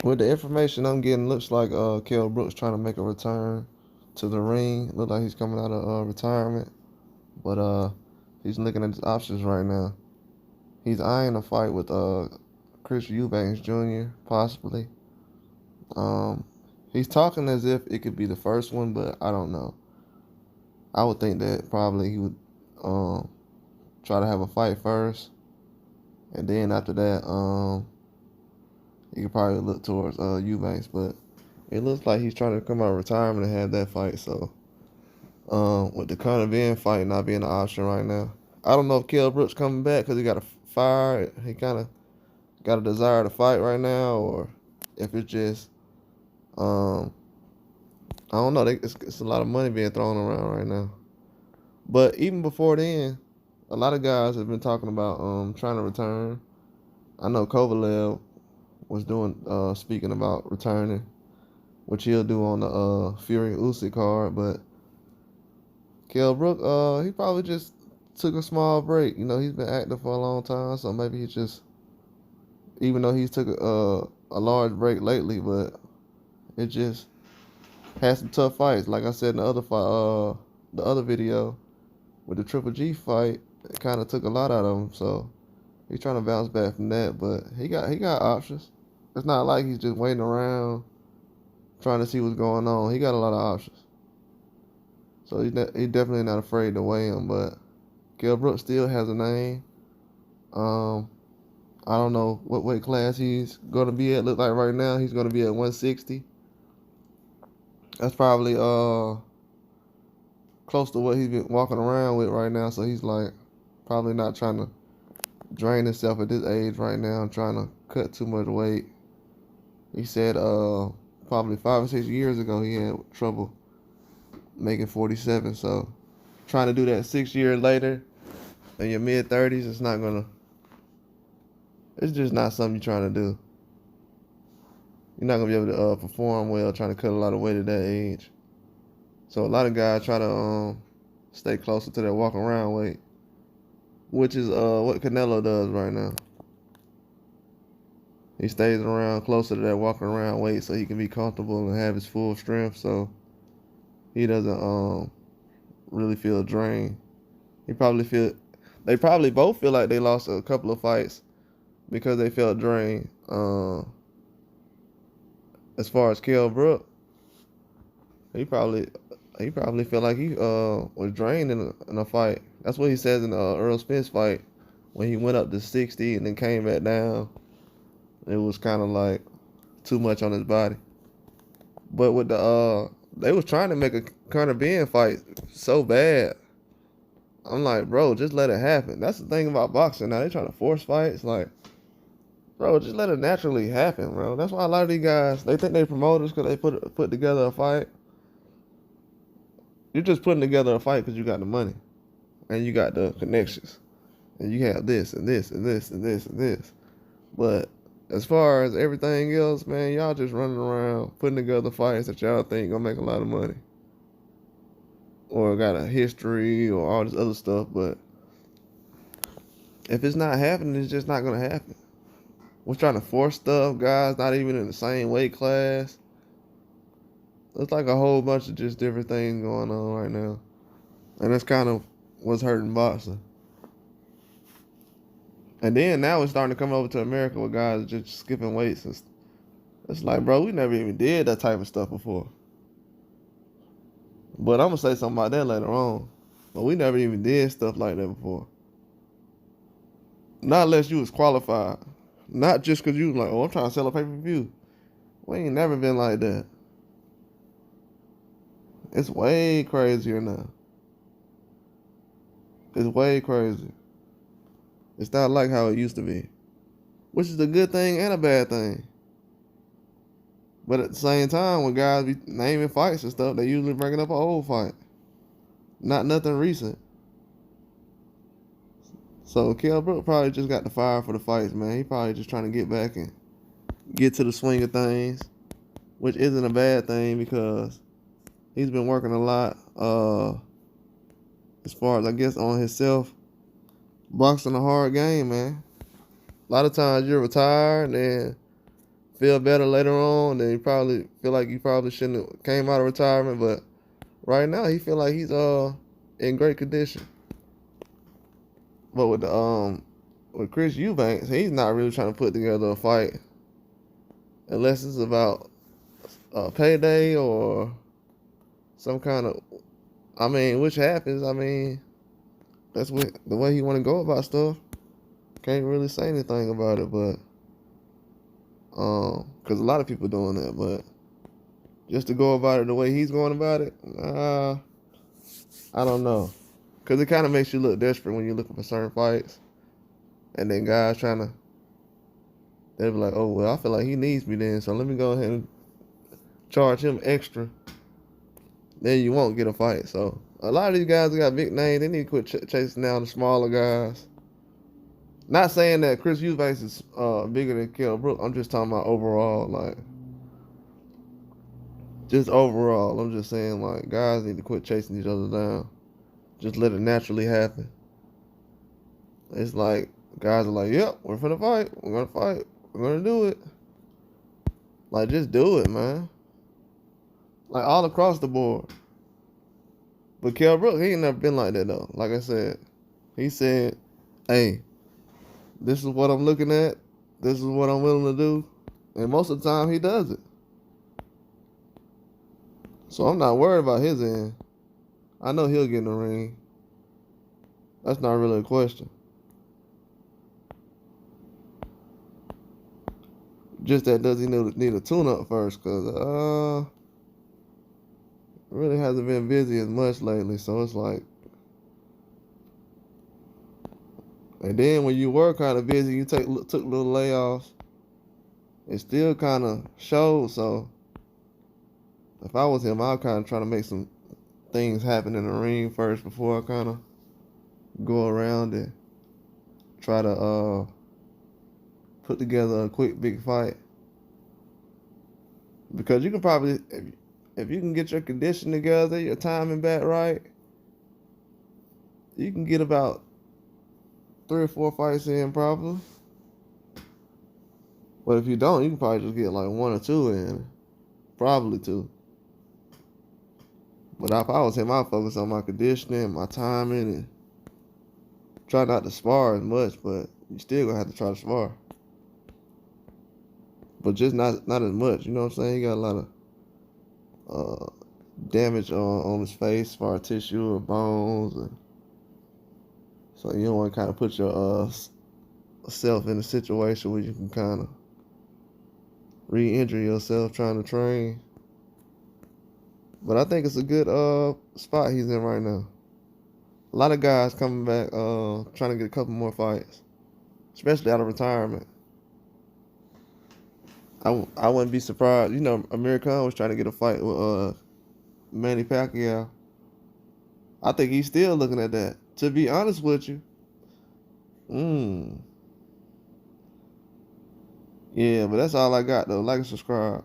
With the information I'm getting, looks like Kell Brook's trying to make a return to the ring. Look like he's coming out of retirement, but he's looking at his options right now. He's eyeing a fight with Chris Eubanks Jr. possibly. Um, he's talking as if it could be the first one, but I don't know. I would think that probably he would try to have a fight first, and then after that, he could probably look towards Eubanks. But it looks like he's trying to come out of retirement and have that fight. So, with the Conor Ben fight not being an option right now, I don't know if Kell Brook's coming back because he got a fire. He kind of got a desire to fight right now, or if it's just, I don't know. It's a lot of money being thrown around right now. But even before then, a lot of guys have been talking about trying to return. I know Kovalev was speaking about returning, which he'll do on the Fury Usyk card. But Kell Brook, he probably just took a small break. You know, he's been active for a long time, so maybe he just, even though he's took a large break lately, but it just had some tough fights. Like I said in the other fight, the other video with the Triple G fight, it kind of took a lot out of him. So he's trying to bounce back from that, but he got options. It's not like he's just waiting around trying to see what's going on. He got a lot of options. So he's definitely not afraid to weigh him. But Kell Brook still has a name. I don't know what weight class he's going to be at. Look like right now he's going to be at 160. That's probably close to what he's been walking around with right now. So he's like probably not trying to drain himself at this age right now, trying to cut too much weight. He said probably 5 or 6 years ago he had trouble making 47. So trying to do that 6 years later in your mid-30s, it's just not something you're trying to do. You're not going to be able to perform well trying to cut a lot of weight at that age. So a lot of guys try to stay closer to that walk around weight, which is what Canelo does right now. He stays around closer to that walking around weight so he can be comfortable and have his full strength, so he doesn't really feel drained. They probably both feel like they lost a couple of fights because they felt drained. As far as Kell Brook, he probably felt like he was drained in a fight. That's what he says in the Earl Spence fight when he went up to 60 and then came back down. It was kind of like too much on his body. But with the they was trying to make a Conor Ben fight so bad. I'm like, bro, just let it happen. That's the thing about boxing now. They trying to force fights. Like, bro, just let it naturally happen, bro. That's why a lot of these guys, they think they promoters because they put together a fight. You're just putting together a fight because you got the money and you got the connections and you have this and this and this and this and this. But as far as everything else, man, y'all just running around putting together fights that y'all think gonna make a lot of money or got a history or all this other stuff. But if it's not happening, it's just not gonna happen. We're trying to force stuff, guys not even in the same weight class. It's like a whole bunch of just different things going on right now. And that's kind of what's hurting boxing. And then now it's starting to come over to America with guys just skipping weights. It's like, bro, we never even did that type of stuff before. But I'm going to say something about that later on. But we never even did stuff like that before. Not unless you was qualified. Not just because you was like, oh, I'm trying to sell a pay-per-view. We ain't never been like that. It's way crazier now. It's way crazier. It's not like how it used to be. Which is a good thing and a bad thing. But at the same time, when guys be naming fights and stuff, they usually bringing up an old fight. Not nothing recent. So Kell Brook probably just got the fire for the fights, man. He probably just trying to get back and get to the swing of things. Which isn't a bad thing because he's been working a lot as far as, I guess, on himself. Boxing a hard game, man. A lot of times you're retired and feel better later on, then you probably feel like you probably shouldn't have came out of retirement. But right now, he feel like he's in great condition. But with Chris Eubanks, he's not really trying to put together a fight unless it's about payday or some kind of. I mean, which happens. I mean, that's what the way he want to go about stuff. Can't really say anything about it, but because a lot of people doing that, but just to go about it the way he's going about it, I don't know, because it kind of makes you look desperate when you're looking for certain fights, and then guys they'll be like, oh well, I feel like he needs me then, so let me go ahead and charge him extra. Then you won't get a fight. So a lot of these guys that got big names, they need to quit chasing down the smaller guys. Not saying that Chris Eubanks is bigger than Kell Brook. I'm just talking about overall, like just overall. I'm just saying like guys need to quit chasing each other down. Just let it naturally happen. It's like guys are like, yep, we're finna fight. We're gonna fight. We're gonna do it. Like just do it, man. Like all across the board. But Kell Brook, he ain't never been like that though. Like I said, he said, hey, this is what I'm looking at. This is what I'm willing to do. And most of the time, he does it. So I'm not worried about his end. I know he'll get in the ring. That's not really a question. Just that does he need a tune-up first? Because really hasn't been busy as much lately. So it's like, and then when you were kind of busy, you took little layoffs. It still kind of showed. So if I was him, I'd kind of try to make some things happen in the ring first before I kind of go around and try to put together a quick big fight. Because you can probably, if you can get your condition together, your timing back right, you can get about 3 or 4 fights in probably. But if you don't, you can probably just get like 1 or 2 in. Probably 2. But if I was him, I'd focus on my conditioning, my timing, and try not to spar as much, but you still gonna have to try to spar. But just not as much, you know what I'm saying? He got a lot of damage on his face, scar tissue or bones, and so you don't want to kind of put your self in a situation where you can kind of re-injure yourself trying to train. But I think it's a good spot he's in right now. A lot of guys coming back trying to get a couple more fights, especially out of retirement. I wouldn't be surprised. You know, Amir Khan was trying to get a fight with Manny Pacquiao. I think he's still looking at that. To be honest with you, yeah, but that's all I got though. Like and subscribe.